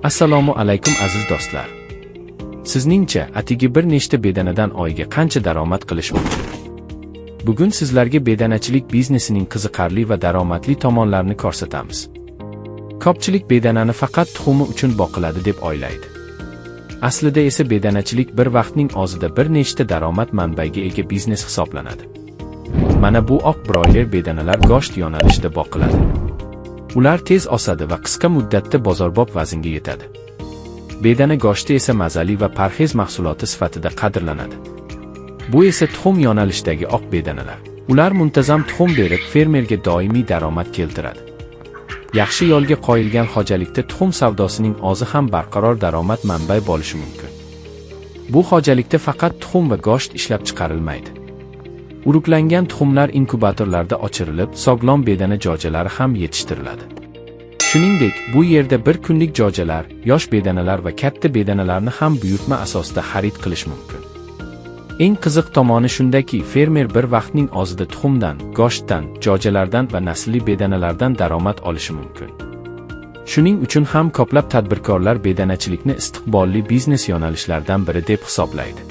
Assalomu alaykum aziz do'stlar. Sizningcha, atigi bir nechta bedanadan oyiga qancha daromad qilish mumkin? Bugun sizlarga bedanachilik biznesining qiziqarli va daromadli tomonlarini ko'rsatamiz. Ko'pchilik bedanani faqat tuxumi uchun boqiladi deb o'ylaydi. Aslida esa bedanachilik bir vaqtning o'zida bir nechta daromad manbaiga ega biznes hisoblanadi. Mana bu oq broiler bedanalar go'sht yo'nalishida boqiladi. Ular tez o'sadi va qisqa muddatda bozorbop vaznga yetadi. Bedana go'shti esa mazali va parhez mahsuloti sifatida qadrlanadi. Bu esa tuxum yo'nalishdagi oq bedanalar. Ular muntazam tuxum berib, fermerga doimiy daromad keltiradi. Yaxshi yo'lga qo'yilgan xo'jalikda tuxum savdosining o'zi ham barqaror daromad manbai bo'lishi mumkin. Bu xo'jalikda faqat tuxum va go'sht ishlab chiqarilmaydi. Urug'langan tuxumlar inkubatorlarda ochirilib, sog'lom bedana jo'jalari ham yetishtiriladi. Shuningdek, bu yerda bir kunlik jo'jalar, yosh bedanalar va katta bedanalarni ham buyurtma asosida xarid qilish mumkin. Eng qiziq tomoni shundaki, fermer bir vaqtning o'zida tuxumdan, go'shtdan, jo'jalardan va naslli bedanalardan daromad olishi mumkin. Shuning uchun ham ko'plab tadbirkorlar bedanachilikni istiqbolli biznes yo'nalishlaridan biri deb hisoblaydi.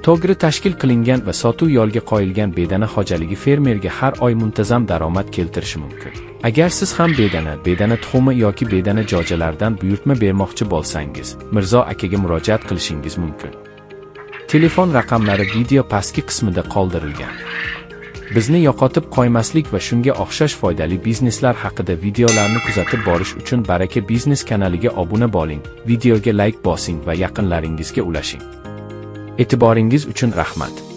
To'g'ri tashkil qilingan va sotuv yo'lga qo'yilgan bedana xo'jaligi fermerga har oy muntazam daromad keltirishi mumkin. Agar siz ham bedana tuxumi yoki bedana jo'jalaridan buyurtma bermoqchi bo'lsangiz, Mirzo akaga murojaat qilishingiz mumkin. Telefon raqamlari video pastki qismida qoldirilgan. Bizni yo'qotib qo'ymaslik va shunga o'xshash foydali bizneslar haqida videolarni kuzatib borish uchun Baraka Biznes kanaliga obuna bo'ling, videoga like bosing va yaqinlaringizga ulashing. E'tiboringiz uchun rahmat.